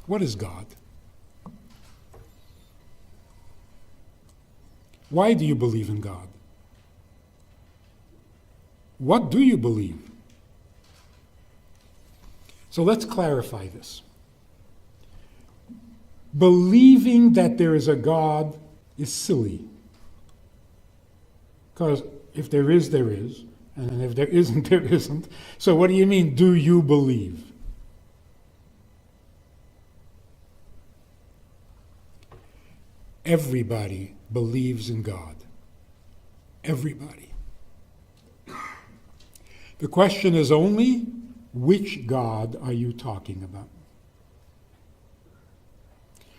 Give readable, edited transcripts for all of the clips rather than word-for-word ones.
What is God? Why do you believe in God? What do you believe? So let's clarify this. Believing that there is a God is silly. Because if there is, there is. And if there isn't, there isn't. So what do you mean, do you believe? Everybody believes in God. Everybody. The question is only, which God are you talking about?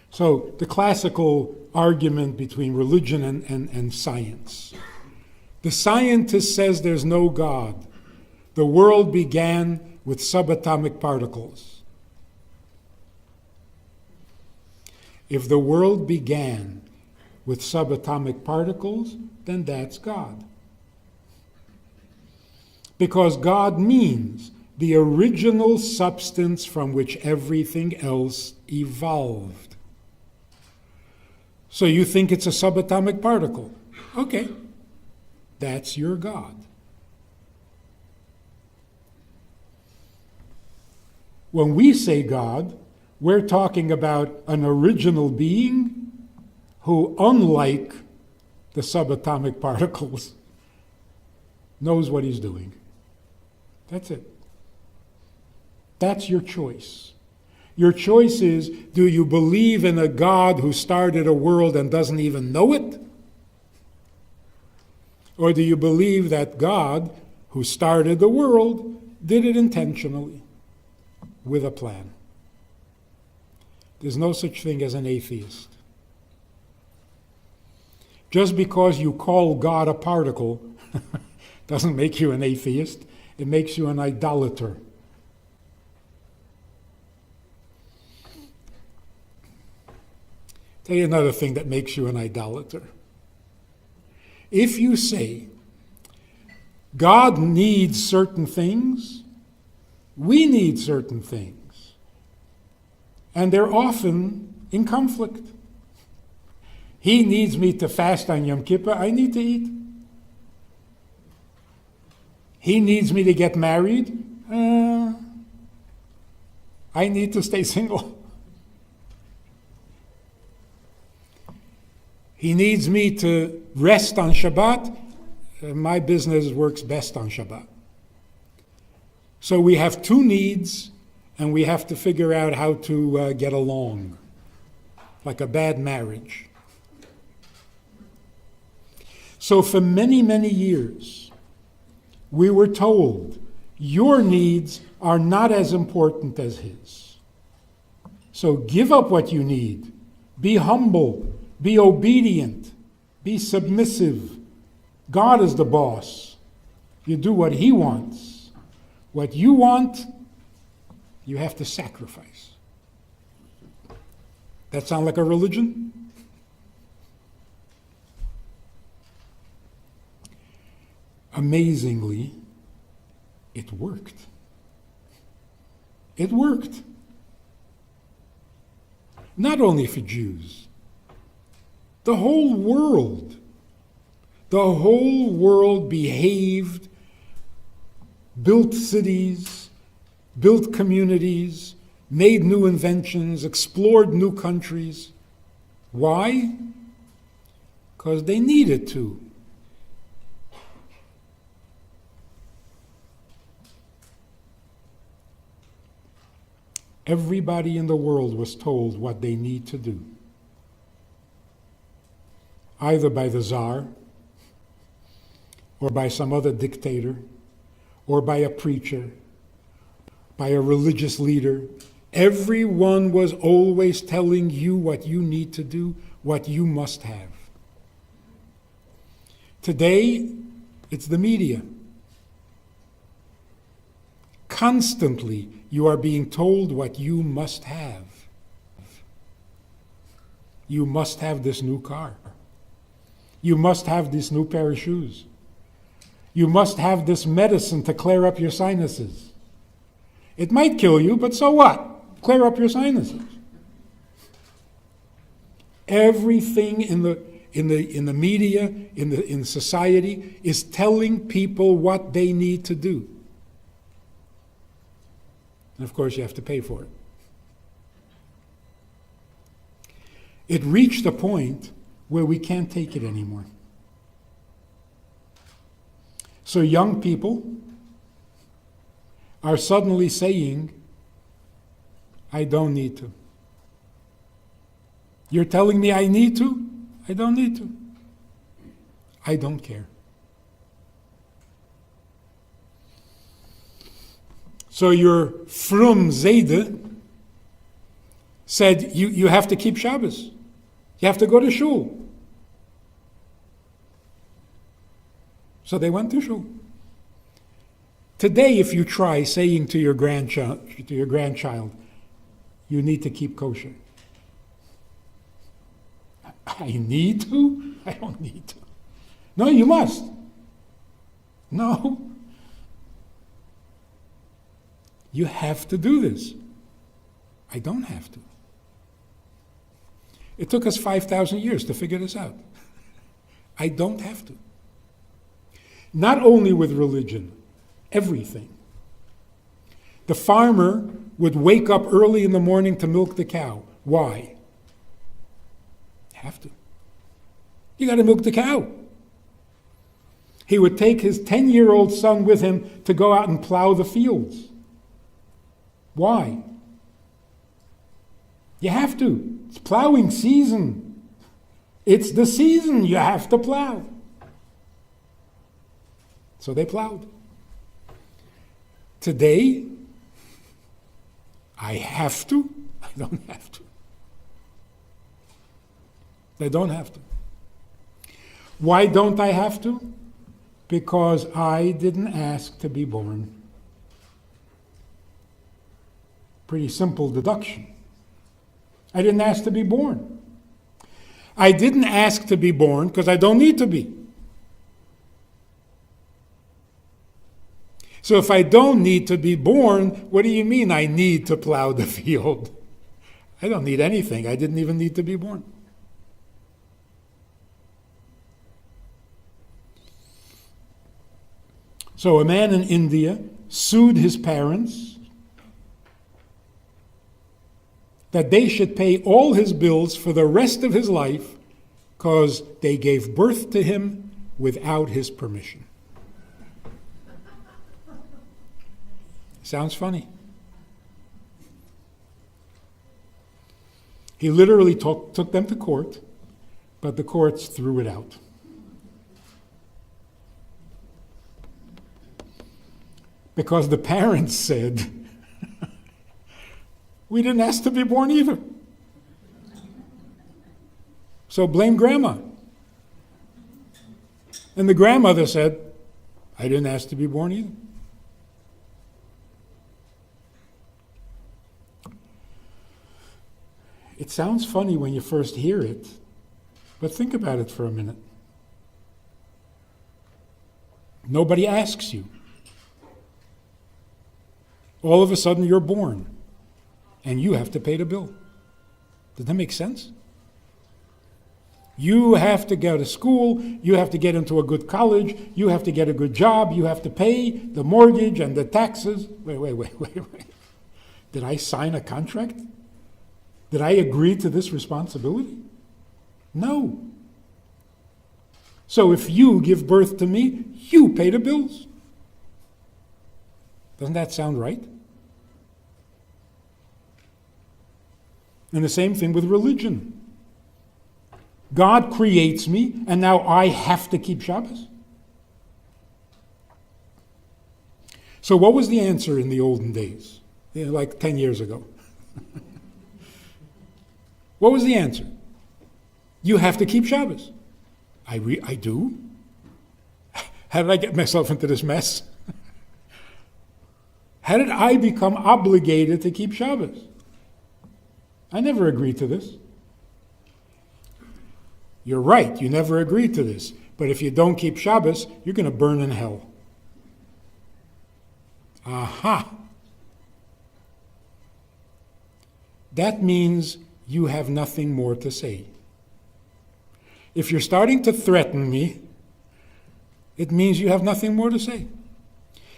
So the classical argument between religion and science. The scientist says there's no God. The world began with subatomic particles. If the world began with subatomic particles, then that's God. Because God means the original substance from which everything else evolved. So you think it's a subatomic particle. Okay, that's your God. When we say God, we're talking about an original being who, unlike the subatomic particles, knows what he's doing. That's it. That's your choice. Your choice is, do you believe in a God who started a world and doesn't even know it? Or do you believe that God, who started the world, did it intentionally, with a plan? There's no such thing as an atheist. Just because you call God a particle doesn't make you an atheist. It makes you an idolater. Tell you another thing that makes you an idolater. If you say, God needs certain things, we need certain things, and they're often in conflict. He needs me to fast on Yom Kippur, I need to eat. He needs me to get married, I need to stay single. He needs me to rest on Shabbat. My business works best on Shabbat. So we have two needs, and we have to figure out how to get along, like a bad marriage. So for many, many years, we were told, your needs are not as important as his. So give up what you need. Be humble. Be obedient. Be submissive. God is the boss. You do what he wants. What you want, you have to sacrifice. That sound like a religion? Amazingly, it worked. It worked. Not only for Jews. The whole world behaved, built cities, built communities, made new inventions, explored new countries. Why? Because they needed to. Everybody in the world was told what they need to do. Either by the Tsar, or by some other dictator, or by a preacher, by a religious leader. Everyone was always telling you what you need to do, what you must have. Today, it's the media. Constantly, you are being told what you must have. You must have this new car. You must have this new pair of shoes. You must have this medicine to clear up your sinuses. It might kill you, but so what? Clear up your sinuses. Everything in the media, in society, is telling people what they need to do. And of course, you have to pay for it. It reached a point where we can't take it anymore. So young people are suddenly saying, I don't need to. You're telling me I need to? I don't need to. I don't care. So your frum Zayde said, you have to keep Shabbos. You have to go to shul. So they went to shul. Today, if you try saying to your grandchild, you need to keep kosher. I need to? I don't need to. No, you must. No. You have to do this. I don't have to. It took us 5,000 years to figure this out. I don't have to. Not only with religion, everything. The farmer would wake up early in the morning to milk the cow. Why? You have to. You got to milk the cow. He would take his 10-year-old son with him to go out and plow the fields. Why? You have to. It's plowing season. It's the season you have to plow. So they plowed. Today, I have to. I don't have to. I don't have to. Why don't I have to? Because I didn't ask to be born. Pretty simple deduction. I didn't ask to be born. I didn't ask to be born because I don't need to be. So if I don't need to be born, what do you mean I need to plow the field? I don't need anything. I didn't even need to be born. So a man in India sued his parents that they should pay all his bills for the rest of his life because they gave birth to him without his permission. Sounds funny. He literally took them to court, but the courts threw it out. Because the parents said, we didn't ask to be born either. So blame grandma. And the grandmother said, I didn't ask to be born either. It sounds funny when you first hear it, but think about it for a minute. Nobody asks you. All of a sudden you're born, and you have to pay the bill. Does that make sense? You have to go to school, you have to get into a good college, you have to get a good job, you have to pay the mortgage and the taxes. Wait. Did I sign a contract? Did I agree to this responsibility? No. So if you give birth to me, you pay the bills. Doesn't that sound right? And the same thing with religion. God creates me, and now I have to keep Shabbos. So what was the answer in the olden days? Like 10 years ago. What was the answer? You have to keep Shabbos. I do? How did I get myself into this mess? How did I become obligated to keep Shabbos? I never agreed to this. You're right, you never agreed to this. But if you don't keep Shabbos, you're going to burn in hell. Aha! That means you have nothing more to say. If you're starting to threaten me, it means you have nothing more to say.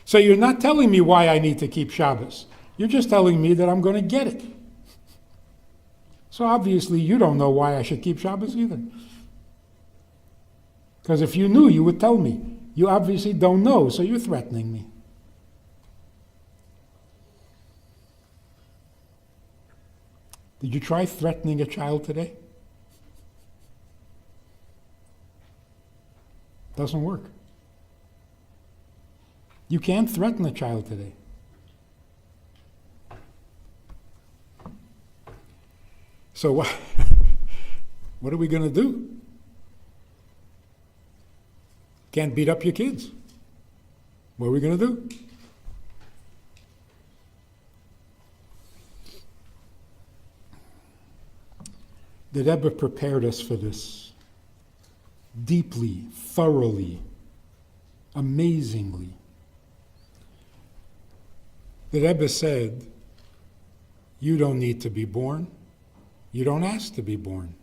So you're not telling me why I need to keep Shabbos. You're just telling me that I'm going to get it. So obviously you don't know why I should keep Shabbos either. Because if you knew, you would tell me. You obviously don't know, so you're threatening me. Did you try threatening a child today? Doesn't work. You can't threaten a child today. So what are we going to do? Can't beat up your kids. What are we going to do? The Rebbe prepared us for this deeply, thoroughly, amazingly. The Rebbe said, you don't need to be born. You don't ask to be born.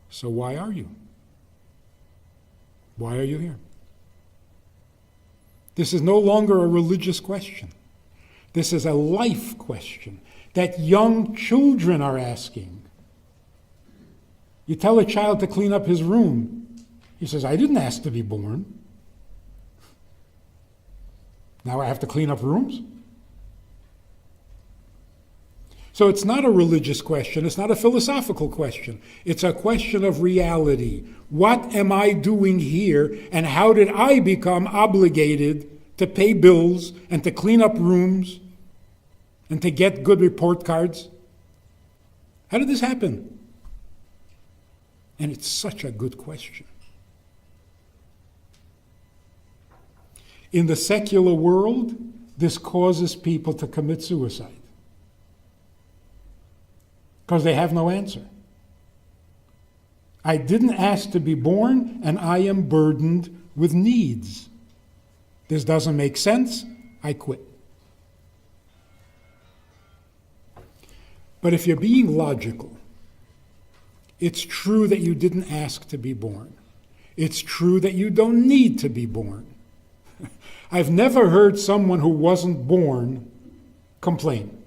So why are you? Why are you here? This is no longer a religious question. This is a life question that young children are asking. You tell a child to clean up his room. He says, I didn't ask to be born. Now I have to clean up rooms? So it's not a religious question. It's not a philosophical question. It's a question of reality. What am I doing here, and how did I become obligated to pay bills and to clean up rooms and to get good report cards? How did this happen? And it's such a good question. In the secular world, this causes people to commit suicide because they have no answer. I didn't ask to be born, and I am burdened with needs. This doesn't make sense. I quit. But if you're being logical, it's true that you didn't ask to be born. It's true that you don't need to be born. I've never heard someone who wasn't born complain.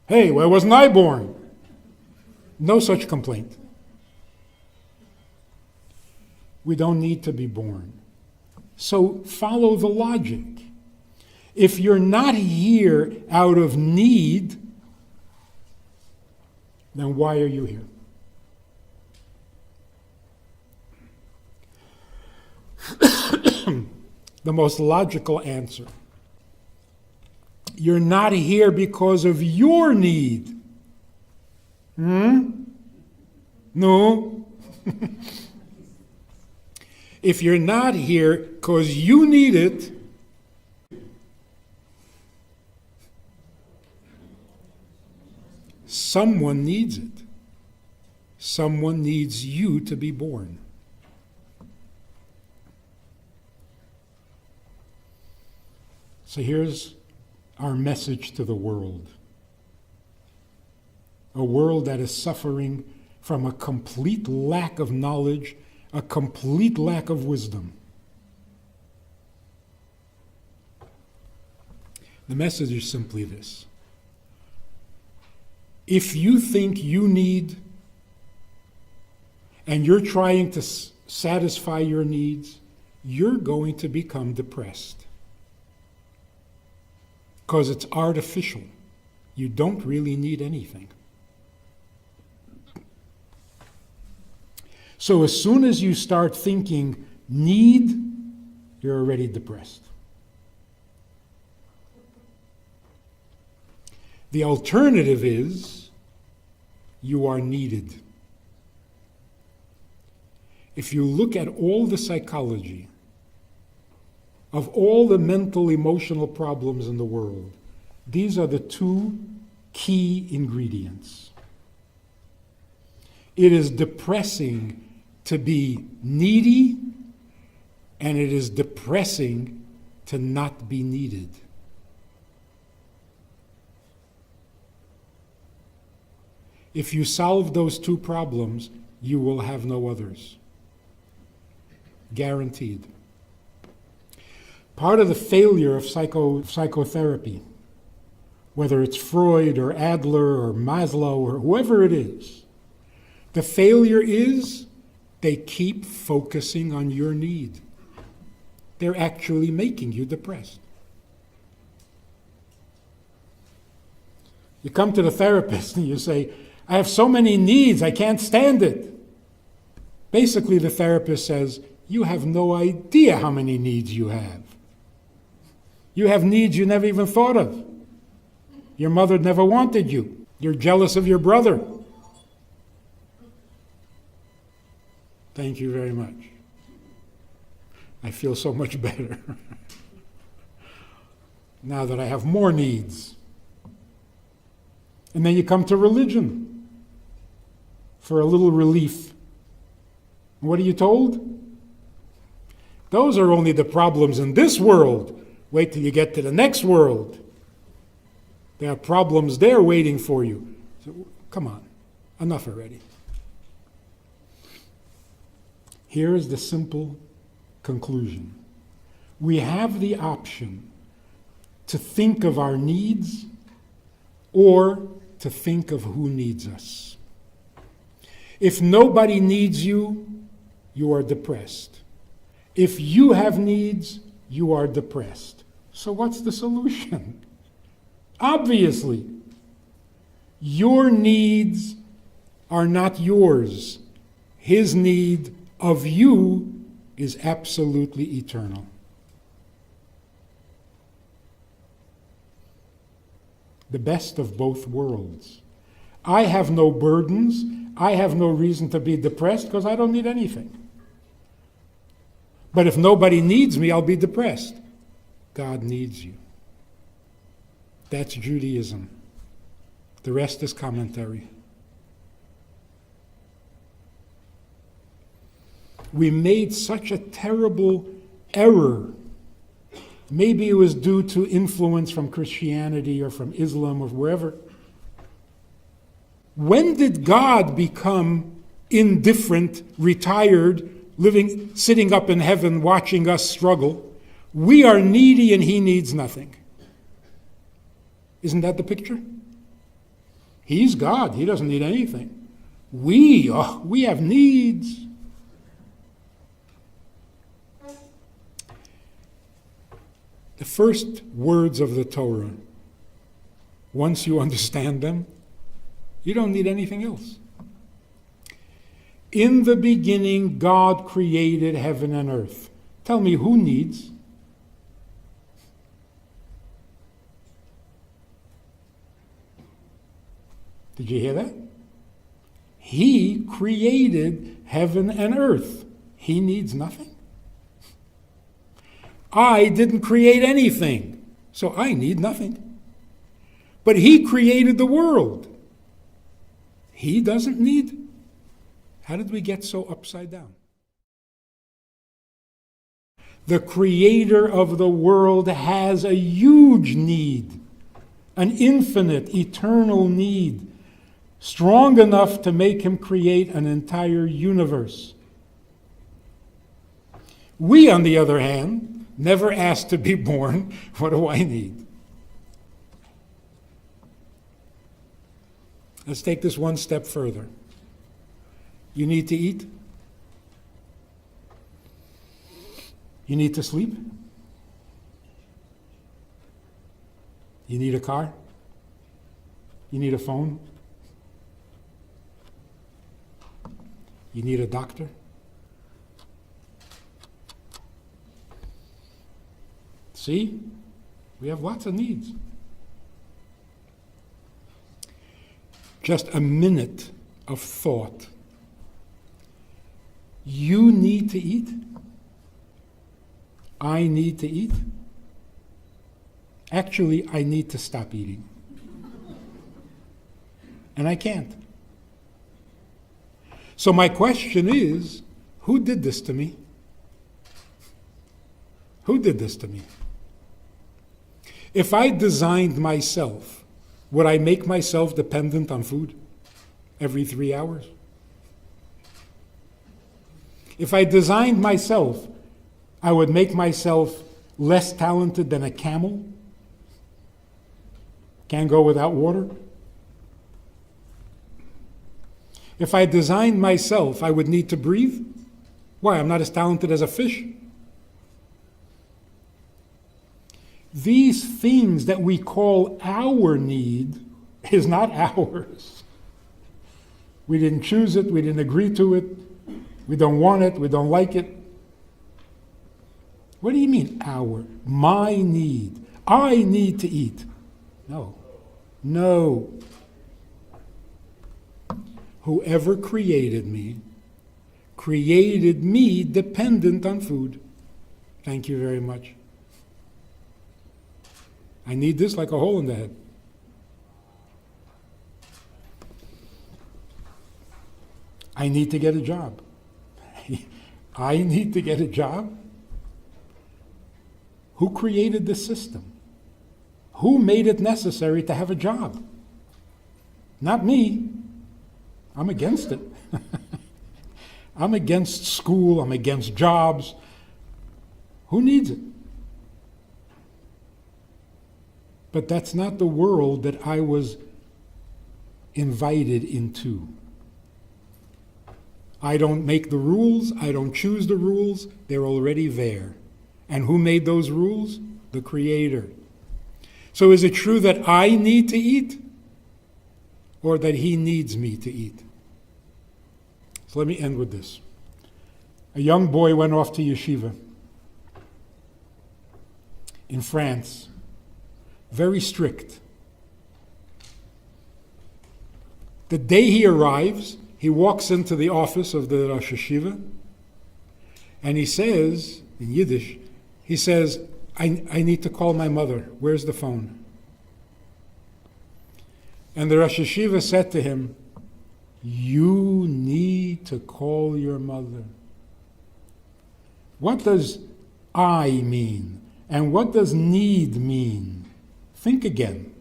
Hey, why wasn't I born? No such complaint. We don't need to be born. So follow the logic. If you're not here out of need, then why are you here? The most logical answer. You're not here because of your need. No. If you're not here because you need it, someone needs it. Someone needs you to be born. So here's our message to the world. A world that is suffering from a complete lack of knowledge, a complete lack of wisdom. The message is simply this. If you think you need, and you're trying to satisfy your needs, you're going to become depressed. Because it's artificial. You don't really need anything. So as soon as you start thinking need, you're already depressed. The alternative is you are needed. If you look at all the psychology of all the mental, emotional problems in the world, these are the two key ingredients. It is depressing to be needy, and it is depressing to not be needed. If you solve those two problems, you will have no others. Guaranteed. Part of the failure of psychotherapy, whether it's Freud or Adler or Maslow or whoever it is, the failure is they keep focusing on your need. They're actually making you depressed. You come to the therapist and you say, I have so many needs, I can't stand it. Basically, the therapist says, you have no idea how many needs you have. You have needs you never even thought of. Your mother never wanted you. You're jealous of your brother. Thank you very much. I feel so much better now that I have more needs. And then you come to religion for a little relief. What are you told? Those are only the problems in this world. Wait till you get to the next world. There are problems there waiting for you. So, come on, enough already. Here is the simple conclusion. We have the option to think of our needs or to think of who needs us. If nobody needs you, you are depressed. If you have needs, you are depressed. So what's the solution? Obviously, your needs are not yours. His need of you is absolutely eternal. The best of both worlds. I have no burdens. I have no reason to be depressed because I don't need anything. But if nobody needs me, I'll be depressed. God needs you. That's Judaism. The rest is commentary. We made such a terrible error. Maybe it was due to influence from Christianity or from Islam or wherever. When did God become indifferent, retired, sitting up in heaven watching us struggle? We are needy and he needs nothing. Isn't that the picture? He's God. He doesn't need anything. We have needs. The first words of the Torah, once you understand them, you don't need anything else. In the beginning, God created heaven and earth. Tell me, who needs? Did you hear that? He created heaven and earth. He needs nothing. I didn't create anything, so I need nothing. But he created the world. He doesn't need. How did we get so upside down? The creator of the world has a huge need, an infinite, eternal need, strong enough to make him create an entire universe. We, on the other hand, never asked to be born. What do I need? Let's take this one step further. You need to eat. You need to sleep. You need a car. You need a phone. You need a doctor. See? We have lots of needs. Just a minute of thought. You need to eat. I need to eat. Actually, I need to stop eating. And I can't. So my question is, who did this to me? Who did this to me? If I designed myself, would I make myself dependent on food? every 3 hours? If I designed myself, I would make myself less talented than a camel. Can't go without water. If I designed myself, I would need to breathe. Why? I'm not as talented as a fish. These things that we call our need is not ours. We didn't choose it. We didn't agree to it. We don't want it. We don't like it. What do you mean, our? My need. I need to eat. No. No. Whoever created me dependent on food. Thank you very much. I need this like a hole in the head. I need to get a job. I need to get a job? Who created the system? Who made it necessary to have a job? Not me. I'm against it. I'm against school. I'm against jobs. Who needs it? But that's not the world that I was invited into. I don't make the rules. I don't choose the rules. They're already there. And who made those rules? The Creator. So is it true that I need to eat? Or that He needs me to eat? So let me end with this. A young boy went off to yeshiva in France. Very strict. The day he arrives, he walks into the office of the Rosh Yeshiva, and he says, in Yiddish, he says, I need to call my mother. Where's the phone? And the Rosh Yeshiva said to him, you need to call your mother. What does I mean? And what does need mean? Think again.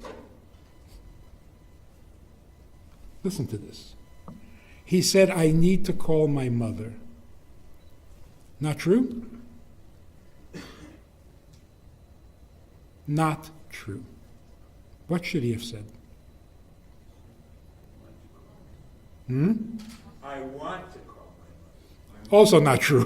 Listen to this. He said, I need to call my mother. Not true? Not true. What should he have said? I want to call my mother. Also not true.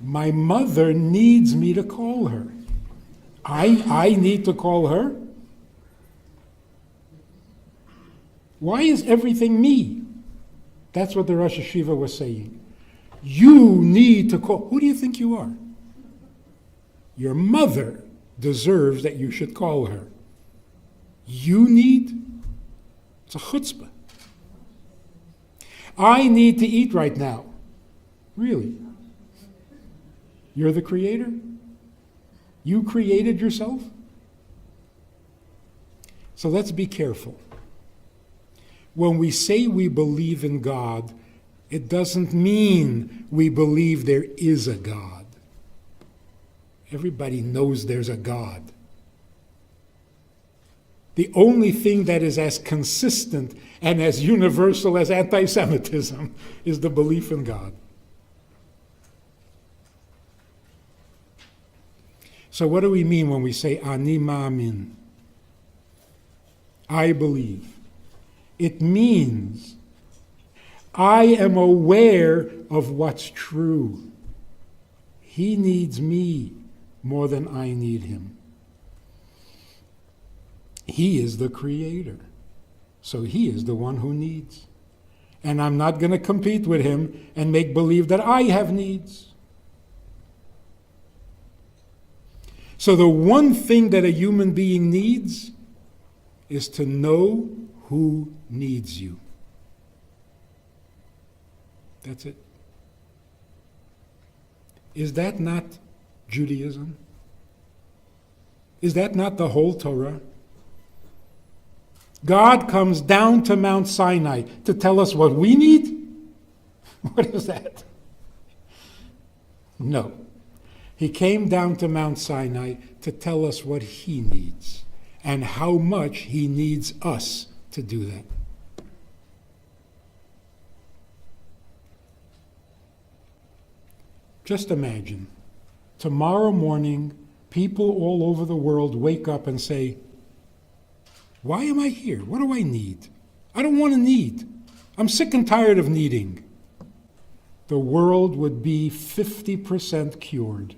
My mother needs me to call her. I need to call her. Why is everything me? That's what the Rosh Yeshiva was saying. You need to call. Who do you think you are? Your mother deserves that you should call her. You need? It's a chutzpah. I need to eat right now. Really? You're the creator? You created yourself? So let's be careful. When we say we believe in God, it doesn't mean we believe there is a God. Everybody knows there's a God. The only thing that is as consistent and as universal as anti-Semitism is the belief in God. So what do we mean when we say ani ma'amin? I believe. It means I am aware of what's true. He needs me more than I need him. He is the creator. So he is the one who needs. And I'm not going to compete with him and make believe that I have needs. So the one thing that a human being needs is to know who needs you. That's it. Is that not Judaism? Is that not the whole Torah? God comes down to Mount Sinai to tell us what we need? What is that? No. He came down to Mount Sinai to tell us what he needs. and how much he needs us to do that. Just imagine, tomorrow morning, people all over the world wake up and say, why am I here? What do I need? I don't want to need. I'm sick and tired of needing. The world would be 50% cured.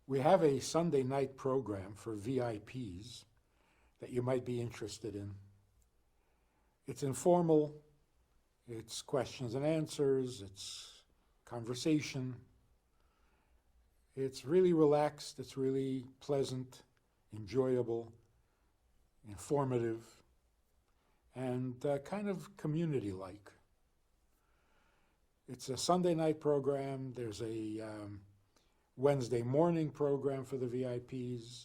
We have a Sunday night program for VIPs that you might be interested in. It's informal, it's questions and answers, it's conversation. It's really relaxed, it's really pleasant, enjoyable, informative, and kind of community-like. It's a Sunday night program. There's a Wednesday morning program for the VIPs,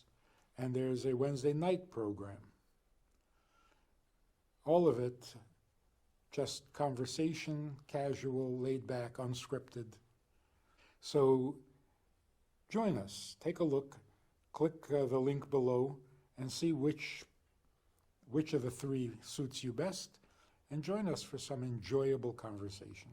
and there's a Wednesday night program. All of it just conversation, casual, laid back, unscripted. So join us, take a look, click the link below, and see which of the three suits you best, and join us for some enjoyable conversation.